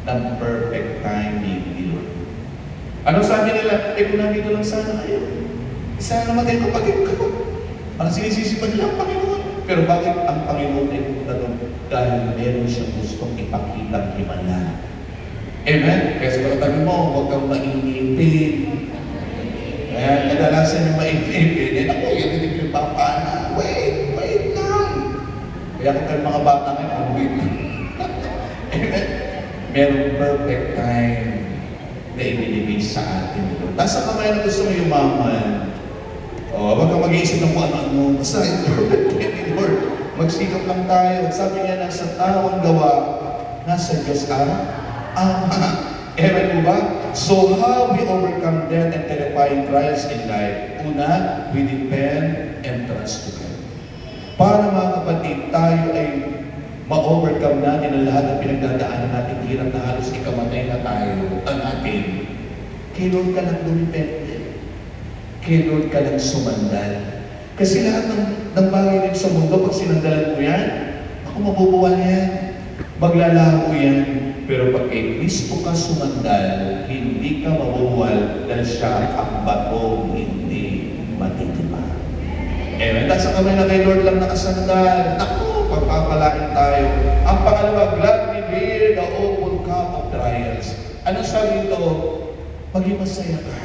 ng perfect timing ni Lord. Ano sabi nila? Kung nandito lang sana kayo. Sana namatay ko pag ko. Ang sinisisipan nila ang Panginoon. Pero bakit ang Panginoon ay pumunta doon? Dahil meron siyang gustong ipakitang himala. Amen? Kaya sa pagkatabi mo, huwag kang mainipin. Kaya kadalasan yung mainipin, ako, yan hindi pinapapana. Wait lang. Kaya kung kayo mga bata ngayon, wait lang. Amen? Merong perfect time na ibinibig sa atin ito. Tapos sa kamay na gusto mo yumaman, huwag kang mag-iisip ng kung ano-ano. Basta Lord, magsikap lang tayo. Sabi niya, nasa taong gawa, nasa Diyos Ewan mo ba? So how we overcome death and terrifying trials in life? Una, we depend and trust to God. Para mga kapatid, tayo ay ma-overcome natin ang lahat ng pinagdadaanan natin, hirap na halos ikamatay na tayo, ang atin. Kay Lord ka lang dumipende. Kay Lord ka lang sumandal. Kasi lahat ng bagay din sa mundo, pag sinandalan mo yan, ako mabubuwal yan. Maglalaho yan. Pero pag kay Kristo ka sumandal, hindi ka mabubuwal dahil siya ang batong hindi matitiba. Tapos ang kamay na kay Lord lang nakasandal. Ako, pagpapalain tayo. Ang pangalawa, gladly bear the open cup of trials. Ano sabi ito? Maging masaya ka.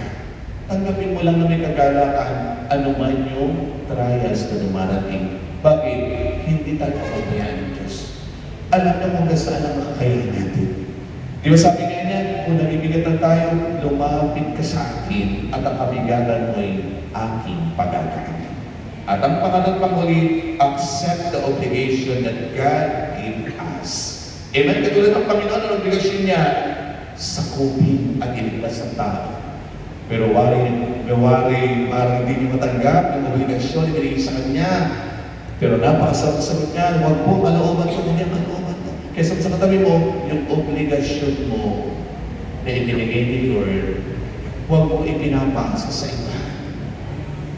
Tanggapin mo lang na may kagalakan, anuman yung trials na dumarating. Bakit? Hindi tayo pabayaan ng Diyos. Alam na kung saan ang makakayahan natin. Di ba sabi nga niya, kung nabibigatan tayo, lumapit ka sa akin at ang kabigatan mo ay aking pagkakaan. At ang pangalan huli, accept the obligation that God gave us. Amen? Katulad ng Panginoon, ang obligasyon niya, sakupin at iligtas ang tao. Pero wari hindi niyo matanggap yung obligasyon ibigay sa Kanya. Pero napakasagot niya, huwag po kalooban ko, hindi ang kalooban ko. Kaya sa katabi mo, yung obligasyon mo na ibinigay ni Lord, huwag mo ipinapasa sa iba.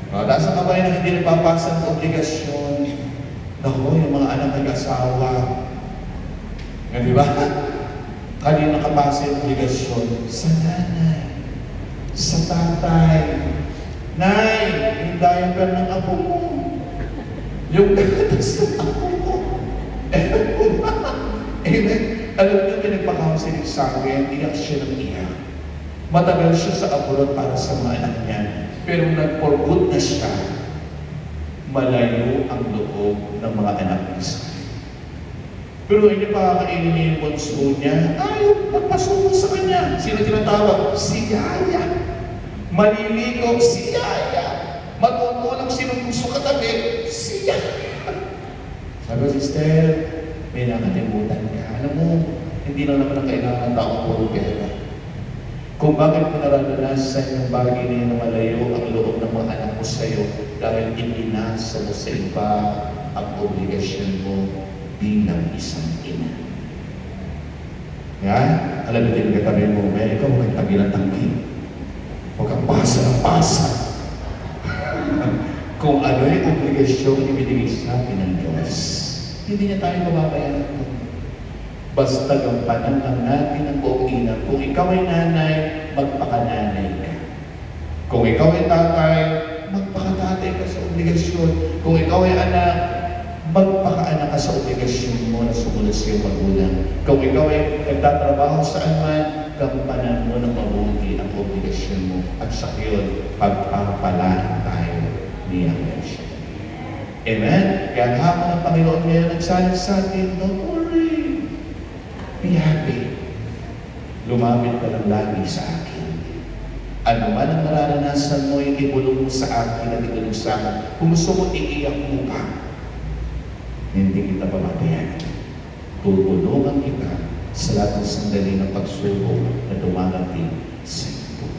Dahil sa kabayan na hindi napapasa ng obligasyon, naku, yung mga anak nag-asawa, di ba? Kanina nakapasa yung obligasyon sa nanay, sa tatay. Nay, yung diaper ng apo mo. Yung gatas ng apo mo. Amen. Alam niyo, pinagpakaunsinig sa akin, iyak siya ng iyak. Matagal siya sa abroad para sa mga anak niya. Pero nag-for good na siya, malayo ang loob ng mga anak niya. Pero hindi pa kakainin niya yung bunso niya, ayaw, magpasuko sa kanya. Sino tinatawag? Si Yaya. Maliligo, si Yaya. Matutulog, sinong gusto katabi? Si Yaya. Sabi ko, sister, may nakalimutan ka. Alam mo, hindi lang naman ang kailangan ng taong puro pera. Kung bakit mo naranasan yung bagay na yun na malayo ang loob ng mga anak mo sa'yo dahil ipinasa mo sa iba ang obligasyon mo bilang isang ina. Yan, alam mo din katabi mo, ikaw huwag kang tabi ng tangki. Huwag kang pasa ng pasa. Kung ano yung obligasyon ibinigay sa atin ng Diyos, hindi niya tayo mababayaran ito. Basta gampanan lang natin ang buong ina. Kung ikaw ay nanay, magpakananay ka. Kung ikaw ay tatay, magpakatatay ka sa obligasyon. Kung ikaw ay anak, magpakaanak ka sa obligasyon mo na sumunod sa iyong magulang. Kung ikaw ay nagtatrabaho saan man, gampanan mo ng mabuti ang obligasyon mo. At sa iyon, pagpapalaan tayo niya. Amen? Kaya ang hapon ng Panginoon ngayon nagsalit sa atin, don't worry. Be happy. Lumapit ka lang lagi sa akin. Ano man ang nararanasan mo, yung ibulong mo sa akin at ibulong sa akin. Kung gusto mo, iiyak mo pa. Hindi kita pababayaan. Tutulungan kita sa lahat ng sandali ng pagsubok na dumarating sa iyo.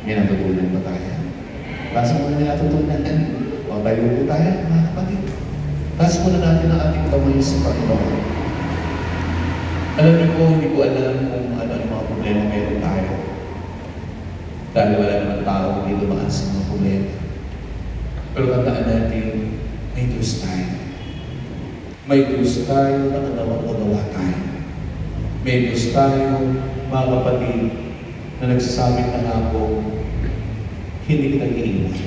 May natutunan ba tayo? Basta mo na natutunan. O tayo po tayo, mga kapatid. Taas muna natin ang ating kamay sa Panginoon. Alam niyo po, hindi ko alam kung ano yung mga problema meron tayo. Dahil wala naman tao hindi lumaan sa mga problema. Pero tandaan natin, may Diyos tayo. May Diyos tayo na unawa tayo. May Diyos tayo, mga kapatid, na nagsasabing na nga po, hindi kita iiwan.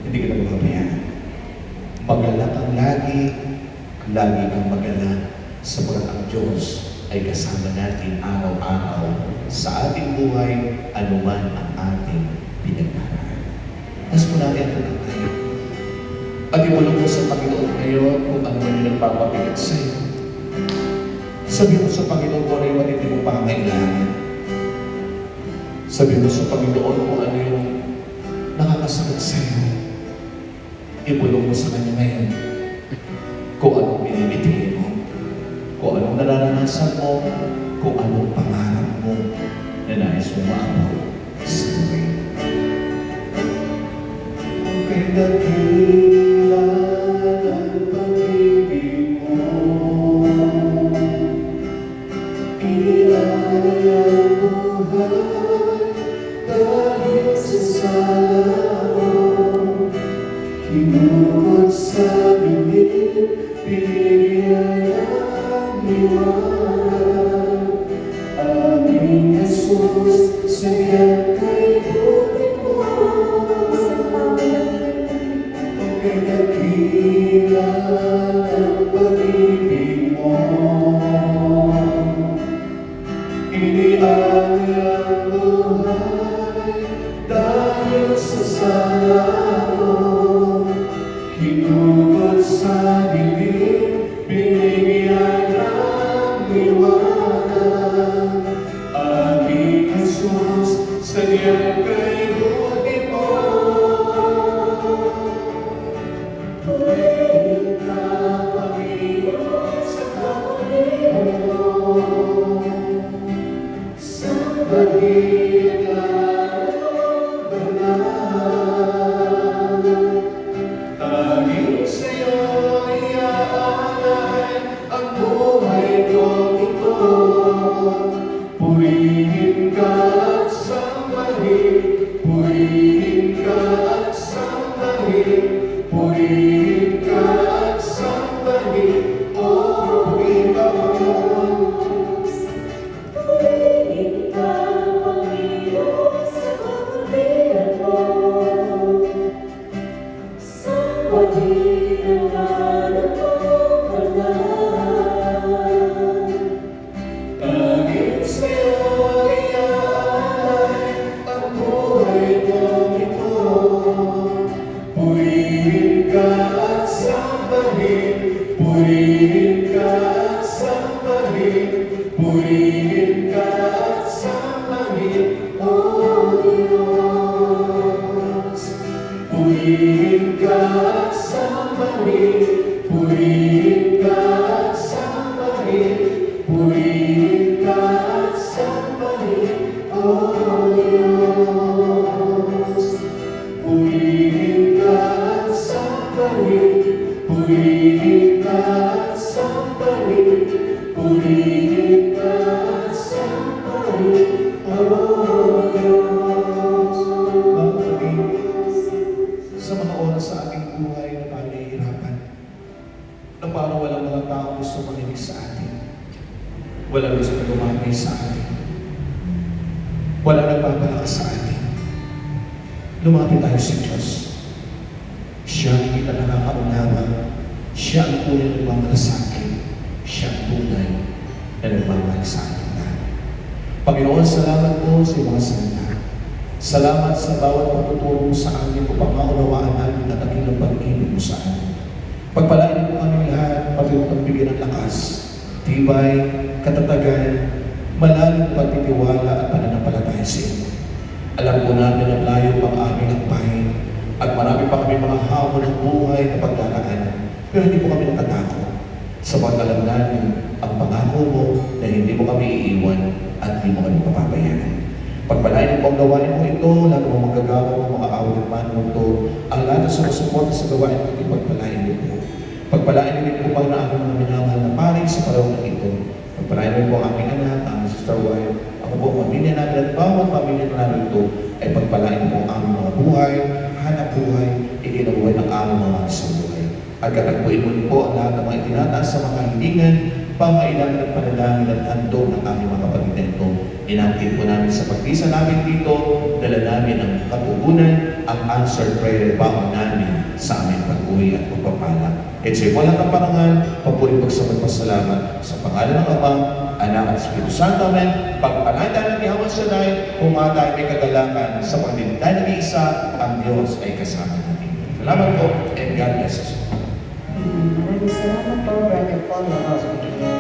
Hindi kita mapabayaan. Magalak ang lagi kang magalak, sapagkat ang Diyos ay kasama natin araw-araw sa ating buhay, anuman ang ating pinagdaraan. Tapos po natin ang tayo. At ibulong mo sa Panginoon ngayon kung ano man yung nagpapabigat sa iyo. Sabi mo sa Panginoon kung ano yung hindi mo pangailangan. Sabi mo sa Panginoon kung ano yung nakakasakit sa iyo. Ibulong mo sa Kanya ngayon kung anong binibitihin mo, kung anong nararanasan mo, kung anong pangarap mo na nais mo maabot sa buhay. Kay dakila ng pag-ibig mo, inilagay ang buhay dahil sa sala mo. Hinugod sa bibig, binigyan ang liwanag. Aming Jesus, sa iyang kay buhay mo. Pagkay dakila ang pag-ibig mo, inialay ang buhay dahil sa sala mo. Hinugod sa dilim, binigyan ng liwanag. Aming Jesus, sa iyang kay buhay mo. Purihin ka, Panginoon, sa kamulian mo. Sambahin ka ng banal. Tanging sa'yo iaalay ang buhay kong ito. Purihin ka at sambahin, purihin ka at sambahin, purihin ka at sambahin, o purihin ka, Panginoon. Purihin ka, Panginoon, sa kamulian mo. Sambahin ang ngalan mong banal. Tanging sa'yo iaalay ang buhay kong ito. Purihin ka at sambahin, purihin ka at sambahin, purihin ka at sambahin, O Diyos. Purihin ka at sambahin, purihin ka at sambahin, purihin ka at sambahin, O Diyos. Purihin ka at sambahin, purihin ka at sambahin, purihin ka at sambahin, O Diyos. Mga kapatid, sa mga oras sa ating buhay na parang nahihirapan, na parang walang mga tao gusto makinig sa atin, walang gusto lumapit sa atin, walang nagpapalakas sa atin, lumapit tayo sa Diyos. Siya ang hindi na nakakaunawa, siya ang tunay na nagmamalasakit, siya ang tunay na nagmamahal sa atin lahat. Panginoon, salamat po sa mga salita. Salamat sa bawat pagtuturo mo sa amin upang maunawaan namin ang dakilang pag-ibig mo sa amin. Pagpalain mo kami lahat, pati mo bigyan ng lakas, tibay, katatagan, malalim pagtitiwala at pananampalataya sa iyo. Alam po namin ang layo pang aming akbayin at marami pa kami mga hamon ng buhay na pagdaraanan. Pero hindi po kami natatakot sapat alam namin ang pangako mo na hindi mo kami iiwan at hindi mo kami papabayaan. Pagpalain mo ang gawain mo ito, lahat ng mga magagawa mo, mga awit man mo ito, ang lahat na sumusuporta sa gawain mo ito, pagpalain mo ito. Pagpalain mo ito pang na aming mga minamahal na pari sa panahon ito. Pagpalain mo po ang aming anak, ang sister wife, ako po ang pamilya namin at bawat pamilya namin ito ay pagpalain mo ang aming mga buhay, hanap buhay, ikinabuhay ng aming mga sa buhay. At katagpuin mo po ang lahat ng mga itinataas sa mga hilingan pangailangan at panalangin at handog ng aming mga kapatid na ito. Inangkin po namin sa pagpisa namin dito, dala namin ang katugunan, ang answered prayer baon namin sa aming pag-uwi at pagpapala. At sa'yo walang kaparangan, papuri pagsamat-pasalamat sa pangalan ng Ama, Anak at Espiritu Santo. Amen. Pagpalain tayo ng Yahawan Shaddai, kung mga tayo may kagalangan sa pagdilin tayo ng isa, ang Diyos ay kasama natin. Salamat po and God bless us. Maraming salamat po, Brother Paul Laro.